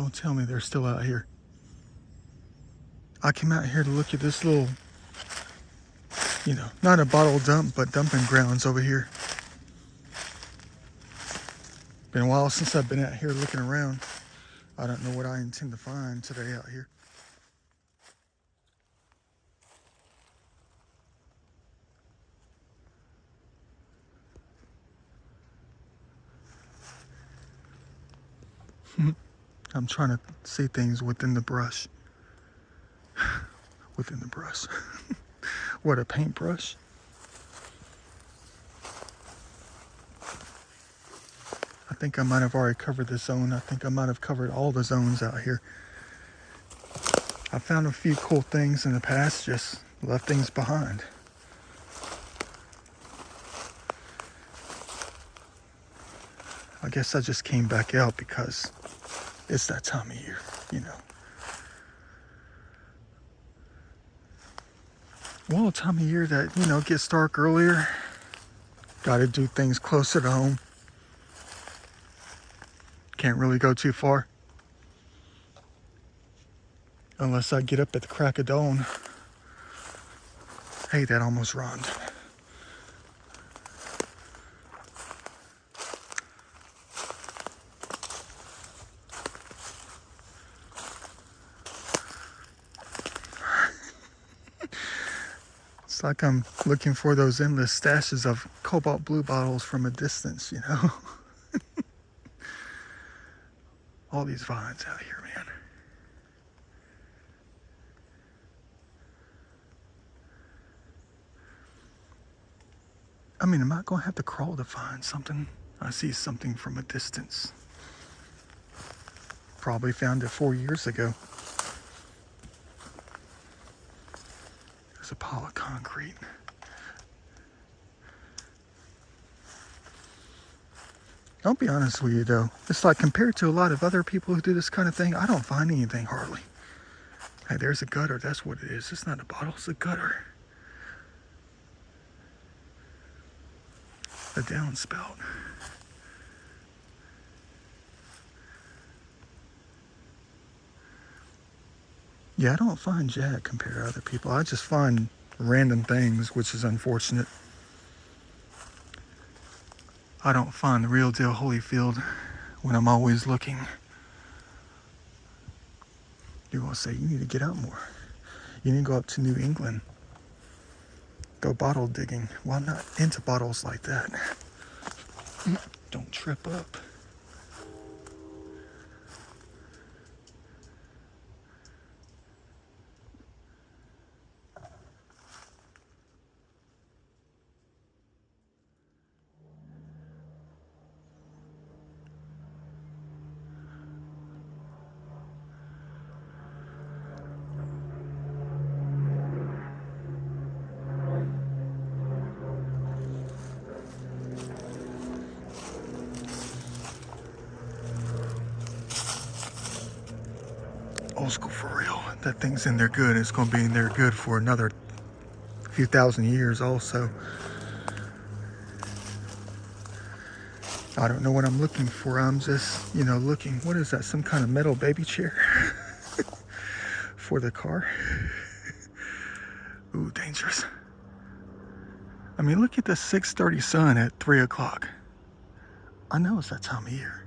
Don't tell me they're still out here. I came out here to look at this little, not a bottle dump, but dumping grounds over here. Been a while since I've been out here looking around. I don't know what I intend to find today out here. I'm trying to see things within the brush. Within the brush. What, a paintbrush? I think I might have already covered this zone. I think I might have covered all the zones out here. I found a few cool things in the past, just left things behind. I guess I just came back out because it's that time of year, Well, time of year that, gets dark earlier. Got to do things closer to home. Can't really go too far. Unless I get up at the crack of dawn. Hey, that almost rhymed. It's like I'm looking for those endless stashes of cobalt blue bottles from a distance, All these vines out here, man. I mean, am I going to have to crawl to find something? I see something from a distance. Probably found it 4 years ago. There's a pile of concrete. I'll be honest with you though. It's like compared to a lot of other people who do this kind of thing, I don't find anything hardly. Hey, there's a gutter. That's what it is. It's not a bottle. It's a gutter. A downspout. Yeah, I don't find jack compared to other people. I just find random things, which is unfortunate. I don't find the real deal Holyfield when I'm always looking. You're going to say, you need to get out more. You need to go up to New England. Go bottle digging. Well, I'm not into bottles like that. Don't trip up. Old school for real. That thing's in there good. It's going to be in there good for another few thousand years also. I don't know what I'm looking for. I'm just, looking. What is that? Some kind of metal baby chair for the car? Ooh, dangerous. I mean, look at the 6:30 sun at 3 o'clock. I know it's that time of year.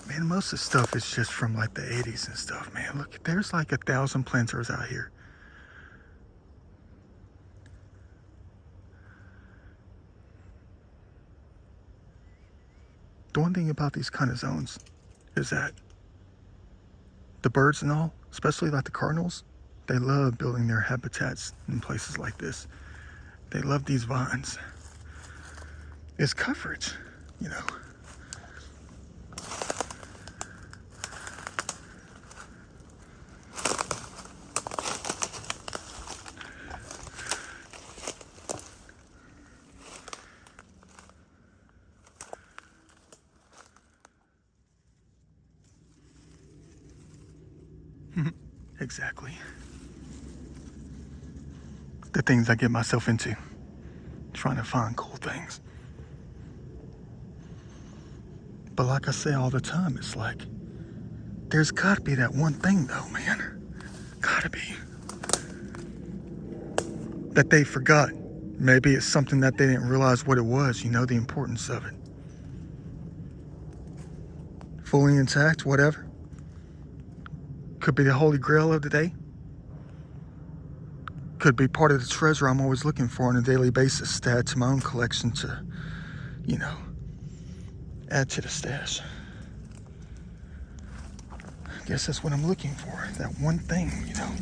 Man, most of the stuff is just from like the 80s and stuff, man. Look, there's like 1,000 planters out here. The one thing about these kind of zones is that the birds and all, especially like the cardinals, they love building their habitats in places like this. They love these vines. It's coverage, Exactly. The things I get myself into, trying to find cool things. But like I say all the time, it's like, there's gotta be that one thing though, man. Gotta be. That they forgot. Maybe it's something that they didn't realize what it was, you know, the importance of it. Fully intact, whatever. Could be the holy grail of the day. Could be part of the treasure I'm always looking for on a daily basis to add to my own collection to, you know, add to the stash. I guess that's what I'm looking for. That one thing, you know.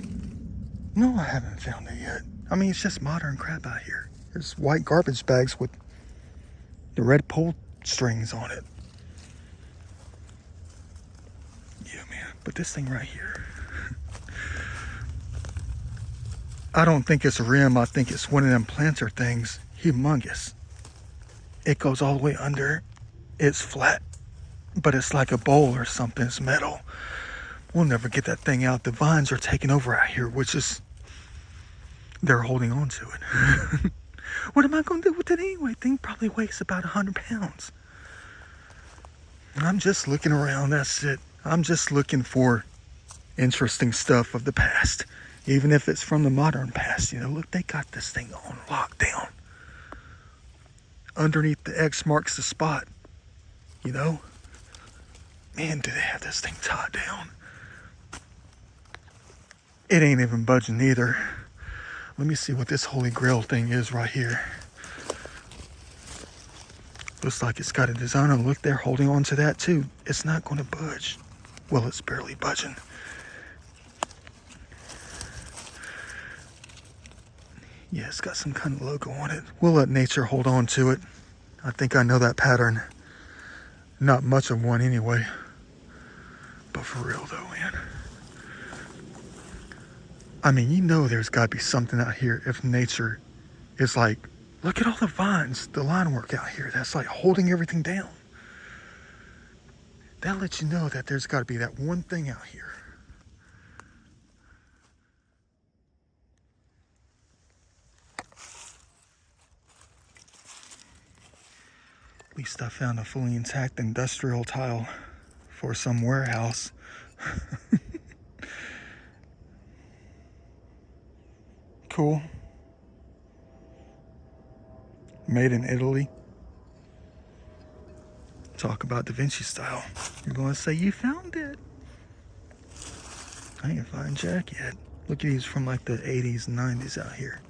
No, I haven't found it yet. I mean, it's just modern crap out here. There's white garbage bags with the red pull strings on it. Yeah, man. But this thing right here, I don't think it's a rim. I think it's one of them planter things. Humongous. It goes all the way under. It's flat, but it's like a bowl or something. It's metal. We'll never get that thing out. The vines are taking over out here, which is, they're holding on to it. What am I going to do with it anyway? Thing probably weighs about 100 pounds. I'm just looking around. That's it. I'm just looking for interesting stuff of the past. Even if it's from the modern past. You know, look, they got this thing on lockdown. Underneath the X marks the spot. You know? Man, do they have this thing tied down. It ain't even budging either. Let me see what this Holy Grail thing is right here. Looks like it's got a design on. Look, they're holding on to that too. It's not going to budge. Well, it's barely budging. Yeah, it's got some kind of logo on it. We'll let nature hold on to it. I think I know that pattern. Not much of one anyway. But for real though, man. I mean, you know there's got to be something out here if nature is like, look at all the vines, the line work out here. That's like holding everything down. That lets you know that there's got to be that one thing out here. At least I found a fully intact industrial tile for some warehouse. Cool. Made in Italy. Talk about Da Vinci style. You're going to say you found it. I ain't find jack yet. Look at these from like the 80s and 90s out here.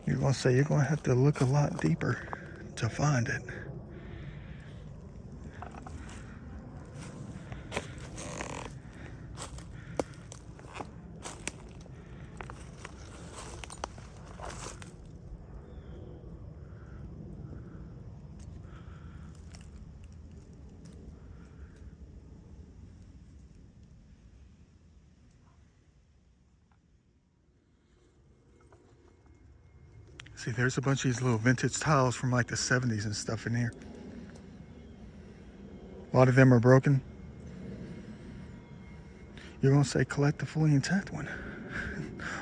You're going to say you're going to have to look a lot deeper to find it. See, there's a bunch of these little vintage tiles from like the 70s and stuff in here. A lot of them are broken. You're gonna say collect the fully intact one.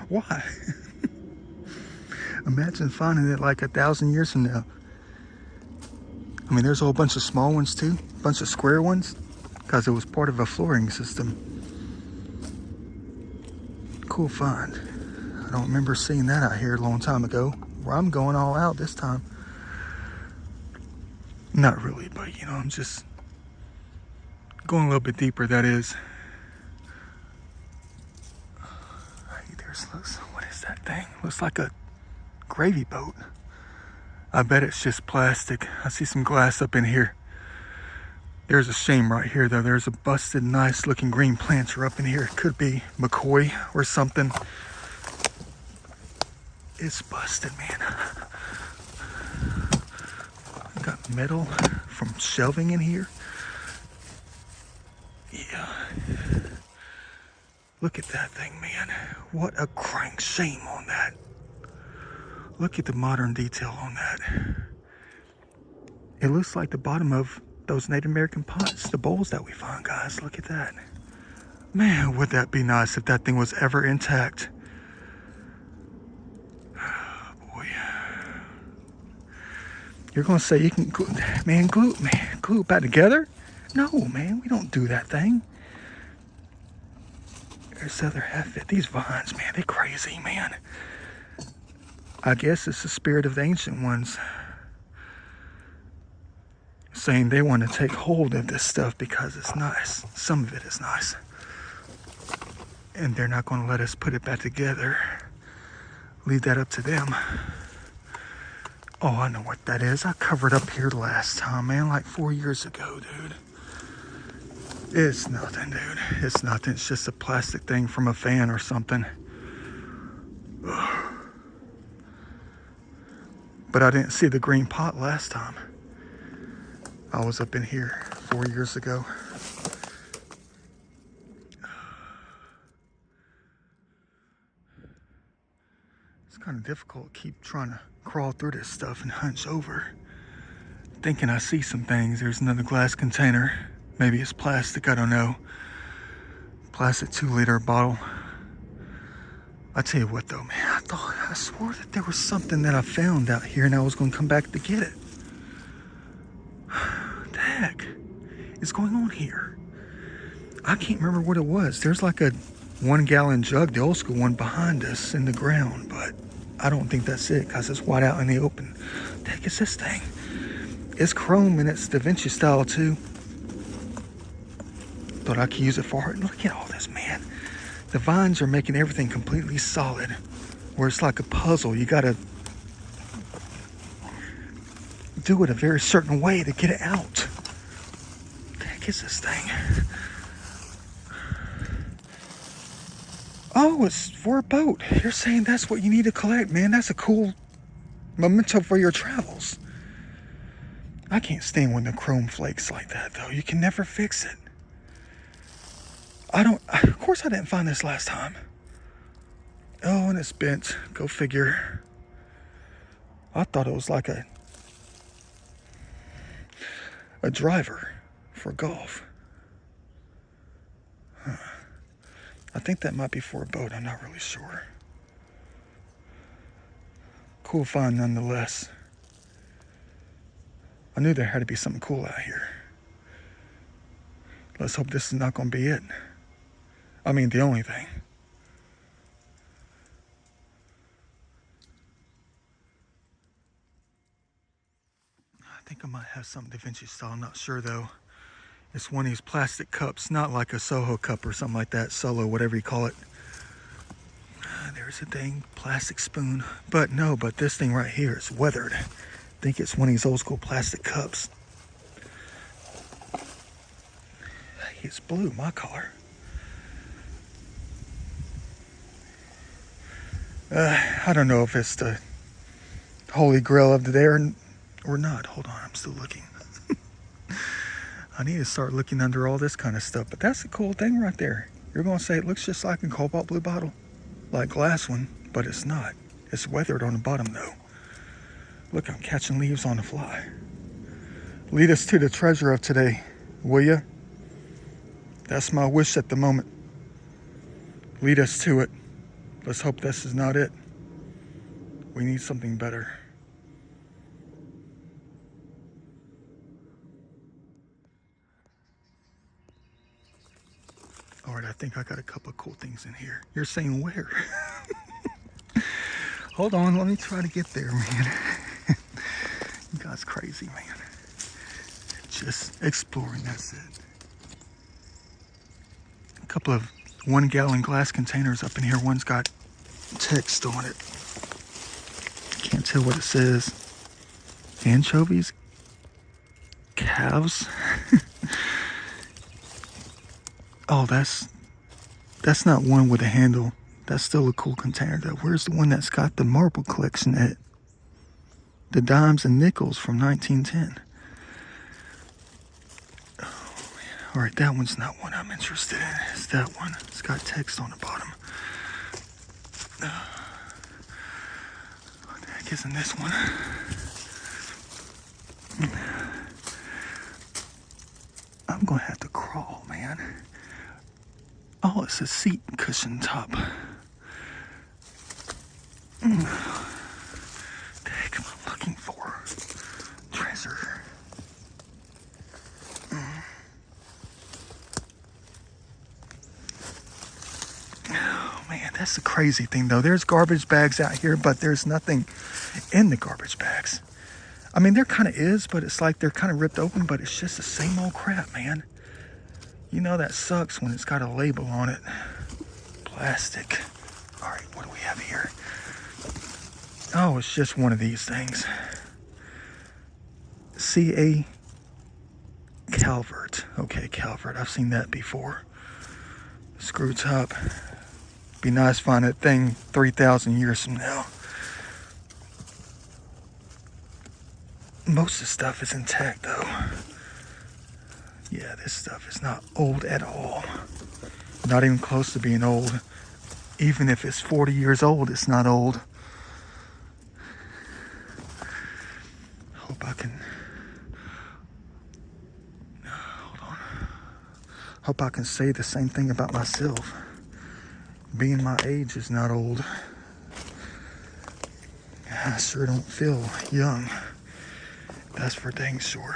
Why? Imagine finding it like 1,000 years from now. I mean, there's a whole bunch of small ones too, a bunch of square ones, because it was part of a flooring system. Cool find. I don't remember seeing that out here a long time ago. Where I'm going all out this time. Not really, but you know, I'm just going a little bit deeper, that is. Hey, what is that thing? Looks like a gravy boat. I bet it's just plastic. I see some glass up in here. There's a shame right here though. There's a busted, nice looking green planter up in here. It could be McCoy or something. It's busted, man. Got metal from shelving in here. Yeah. Look at that thing, man. What a crank shame on that. Look at the modern detail on that. It looks like the bottom of those Native American pots, the bowls that we find, guys. Look at that. Man, would that be nice if that thing was ever intact. You're gonna say you can glue it back together? No, man, we don't do that thing. There's the other half of it. These vines, man, they're crazy, man. I guess it's the spirit of the ancient ones saying they want to take hold of this stuff because it's nice. Some of it is nice. And they're not going to let us put it back together. Leave that up to them. Oh, I know what that is. I covered up here last time, man, like 4 years ago, dude. It's nothing, dude. It's nothing. It's just a plastic thing from a fan or something. Ugh. But I didn't see the green pot last time. I was up in here 4 years ago. It's kind of difficult to keep trying to crawl through this stuff and hunch over. Thinking I see some things. There's another glass container. Maybe it's plastic, I don't know. Plastic 2-liter bottle. I tell you what though, man, I swore that there was something that I found out here and I was gonna come back to get it. What the heck is going on here? I can't remember what it was. There's like a 1-gallon jug, the old school one, behind us in the ground, but I don't think that's it because it's wide out in the open. What the heck is this thing? It's chrome and it's Da Vinci style too. Thought I could use it for it. Look at all this, man. The vines are making everything completely solid, where it's like a puzzle. You gotta do it a very certain way to get it out. What the heck is this thing? Oh, it's for a boat. You're saying that's what you need to collect, man. That's a cool memento for your travels. I can't stand when the chrome flakes like that, though. You can never fix it. Of course I didn't find this last time. Oh, and it's bent. Go figure. I thought it was like a driver for golf. Huh. I think that might be for a boat. I'm not really sure. Cool find nonetheless. I knew there had to be something cool out here. Let's hope this is not going to be it. I mean, the only thing. I think I might have something Da Vinci style. I'm not sure though. It's one of these plastic cups, not like a Soho cup or something like that. Solo, whatever you call it. There's a dang plastic spoon. But no, but this thing right here is weathered. I think it's one of these old school plastic cups. Hey, it's blue, my color. I don't know if it's the holy grail of the day or not. Hold on, I'm still looking. I need to start looking under all this kind of stuff. But that's a cool thing right there. You're going to say it looks just like a cobalt blue bottle. Like glass one, but it's not. It's weathered on the bottom though. Look, I'm catching leaves on the fly. Lead us to the treasure of today, will ya? That's my wish at the moment. Lead us to it. Let's hope this is not it. We need something better. All right, I think I got a couple of cool things in here. You're saying where? Hold on, let me try to get there, man. You guys crazy, man. Just exploring, that's it. A couple of 1-gallon glass containers up in here. One's got text on it. Can't tell what it says. Anchovies? Calves? Oh, that's not one with a handle. That's still a cool container though. Where's the one that's got the marble collection in it? The dimes and nickels from 1910. Oh man. All right, that one's not one I'm interested in. It's that one. It's got text on the bottom. What the heck is in this one? I'm gonna have to crawl, man. Oh, it's a seat cushion top. The heck am I looking for? That's the crazy thing, though. There's garbage bags out here, but there's nothing in the garbage bags. I mean, there kind of is, but it's like they're kind of ripped open, but it's just the same old crap, man. You know that sucks when it's got a label on it. Plastic. All right, what do we have here? Oh, it's just one of these things. C.A. Calvert. Okay, Calvert. I've seen that before. Screw top. Be nice to find that thing 3,000 years from now. Most of the stuff is intact, though. Yeah, this stuff is not old at all. Not even close to being old. Even if it's 40 years old, it's not old. Hope I can... Hold on. Hope I can say the same thing about myself. Being my age is not old. I sure don't feel young. That's for dang sure.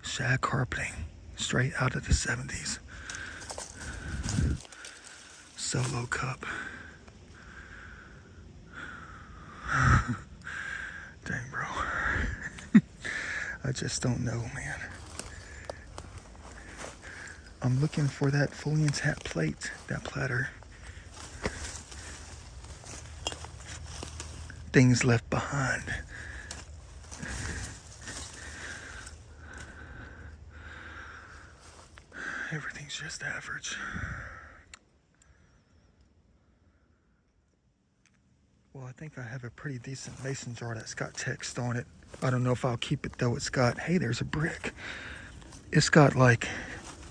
Shag carpeting, straight out of the 70s. Solo cup. Dang, bro. I just don't know, man. I'm looking for that fully intact plate, that platter. Things left behind. Everything's just average. Well, I think I have a pretty decent mason jar that's got text on it. I don't know if I'll keep it though. It's got, hey, there's a brick. It's got like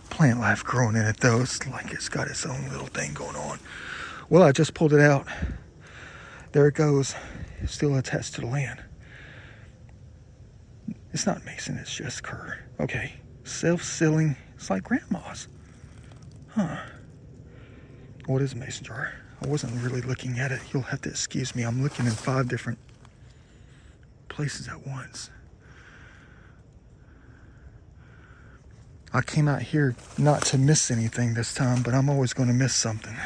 plant life growing in it though. It's like it's got its own little thing going on. Well, I just pulled it out. There it goes. It's still attached to the land. It's not mason, it's just Kerr. Okay, self-sealing. It's like grandma's. Huh. What is a mason jar? I wasn't really looking at it. You'll have to excuse me. I'm looking in 5 different places at once. I came out here not to miss anything this time, but I'm always going to miss something.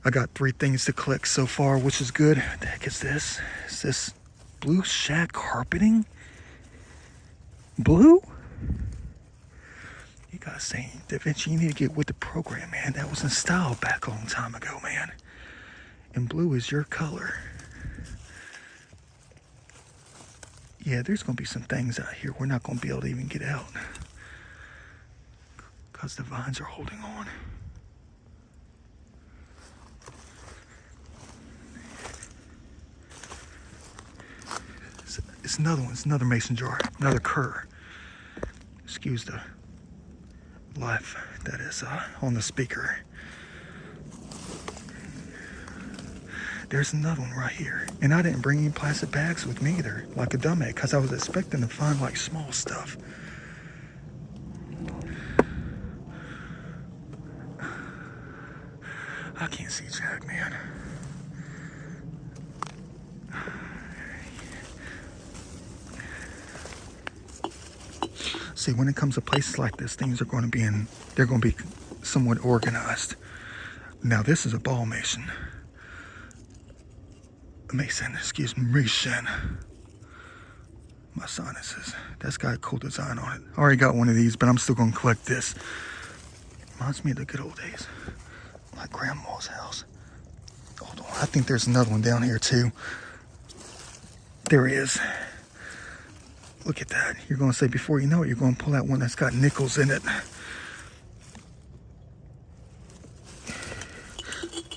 I got 3 things to collect so far, which is good. What the heck is this? Is this blue shag carpeting? Blue? You gotta say, Da Vinci, you need to get with the program, man. That was in style back a long time ago, man. And blue is your color. Yeah, there's gonna be some things out here we're not gonna be able to even get out. Because the vines are holding on. It's another one. It's another mason jar. Another Kerr. Excuse the life that is on the speaker. There's another one right here. And I didn't bring any plastic bags with me either, like a dumbass, because I was expecting to find like small stuff. I can't see Jack, man. See, when it comes to places like this, things are going to be they're going to be somewhat organized. Now, this is a ball mason. Excuse me, mason. My sinuses. That's got a cool design on it. I already got one of these, but I'm still going to collect this. Reminds me of the good old days. My grandma's house. Hold on, I think there's another one down here too. There he is. Look at that. You're going to say before you know it, you're going to pull out one that's got nickels in it.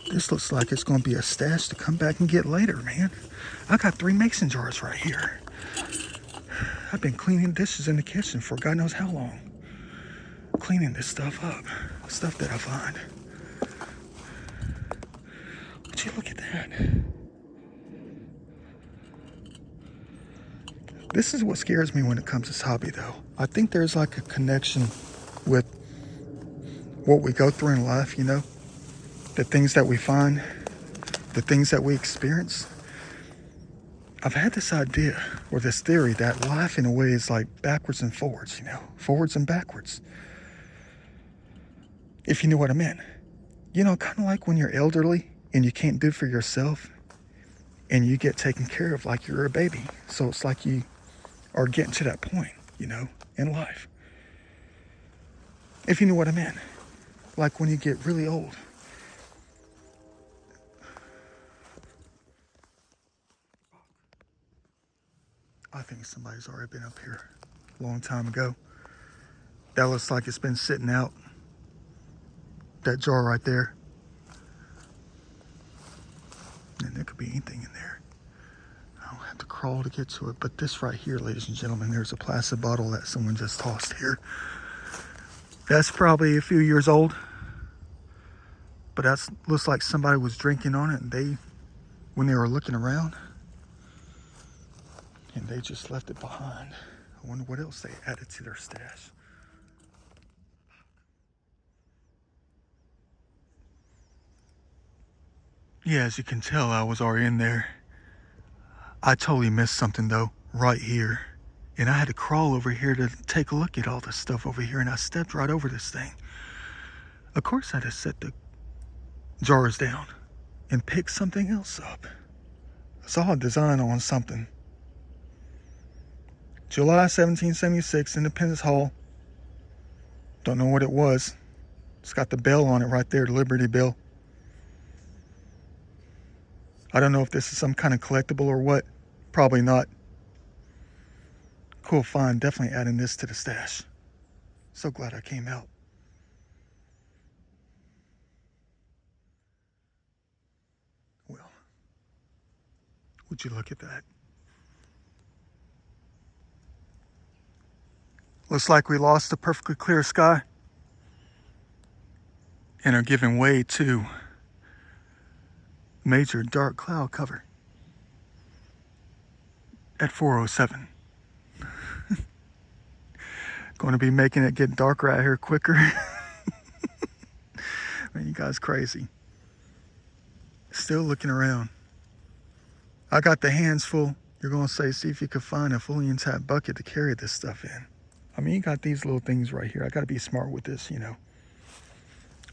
This looks like it's going to be a stash to come back and get later, man. I got 3 mason jars right here. I've been cleaning dishes in the kitchen for God knows how long. Cleaning this stuff up. Stuff that I find. Would you look at that? This is what scares me when it comes to this hobby, though. I think there's like a connection with what we go through in life, you know, the things that we find, the things that we experience. I've had this idea or this theory that life in a way is like backwards and forwards, you know, forwards and backwards. If you know what I mean. You know, kind of like when you're elderly and you can't do for yourself and you get taken care of like you're a baby. So it's like you are getting to that point, you know, in life. If you know what I mean. Like when you get really old. I think somebody's already been up here a long time ago. That looks like it's been sitting out. That jar right there. And there could be anything in there. I don't have to crawl to get to it. But this right here, ladies and gentlemen, there's a plastic bottle that someone just tossed here. That's probably a few years old. But that looks like somebody was drinking on it and when they were looking around, and they just left it behind. I wonder what else they added to their stash. Yeah, as you can tell, I was already in there. I totally missed something though, right here. And I had to crawl over here to take a look at all this stuff over here, and I stepped right over this thing. Of course, I had to set the jars down and pick something else up. I saw a design on something. July 1776, Independence Hall. Don't know what it was. It's got the bell on it right there, the Liberty Bell. I don't know if this is some kind of collectible or what. Probably not. Cool find. Definitely adding this to the stash. So glad I came out. Well, would you look at that? Looks like we lost a perfectly clear sky and are giving way to major dark cloud cover at 4:07. Going to be making it get darker out here quicker. Man, you guys crazy. Still looking around. I got the hands full. You're going to say, see if you could find a fully intact bucket to carry this stuff in. I mean, you got these little things right here. I got to be smart with this, you know.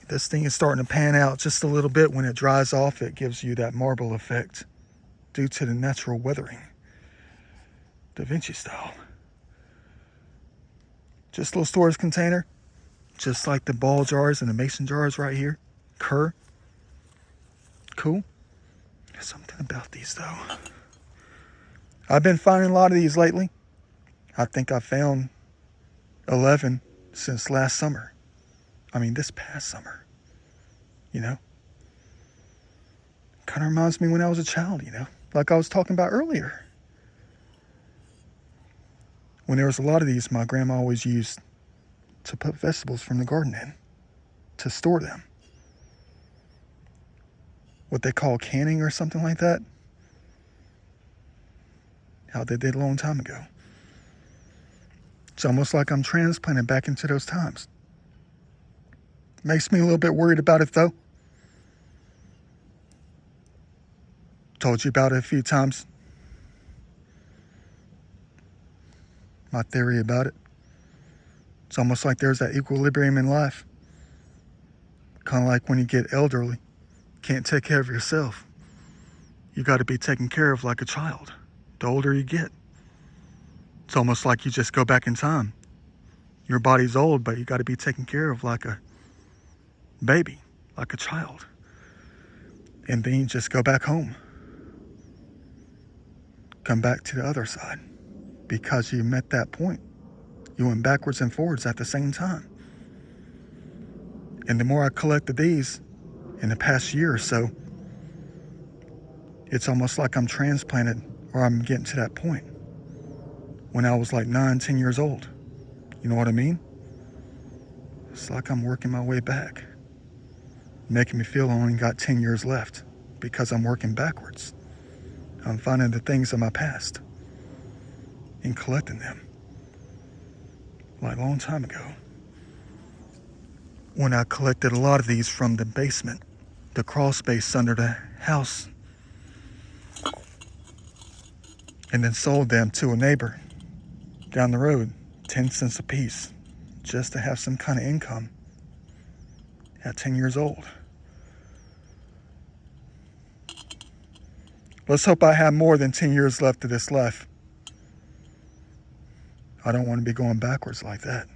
This thing is starting to pan out just a little bit. When it dries off, it gives you that marble effect due to the natural weathering. Da Vinci style. Just a little storage container. Just like the ball jars and the mason jars right here. Kerr. Cool. There's something about these though. I've been finding a lot of these lately. I think I found 11 since last summer. I mean, this past summer. You know? Kind of reminds me when I was a child, you know? Like I was talking about earlier. When there was a lot of these, my grandma always used to put vegetables from the garden in. To store them. What they call canning or something like that. How they did a long time ago. It's almost like I'm transplanted back into those times. Makes me a little bit worried about it though. Told you about it a few times. My theory about it. It's almost like there's that equilibrium in life. Kind of like when you get elderly. Can't take care of yourself. You got to be taken care of like a child. The older you get. It's almost like you just go back in time. Your body's old, but you got to be taken care of like a baby, like a child. And then you just go back home. Come back to the other side. Because you met that point. You went backwards and forwards at the same time. And the more I collected these in the past year or so, it's almost like I'm transplanted, or I'm getting to that point when I was like 9, 10 years old. You know what I mean? It's like I'm working my way back, making me feel I only got 10 years left because I'm working backwards. I'm finding the things of my past and collecting them like a long time ago. when I collected a lot of these from the basement, the crawl space under the house, and then sold them to a neighbor down the road, 10 cents a piece, just to have some kind of income at 10 years old. Let's hope I have more than 10 years left of this life. I don't want to be going backwards like that.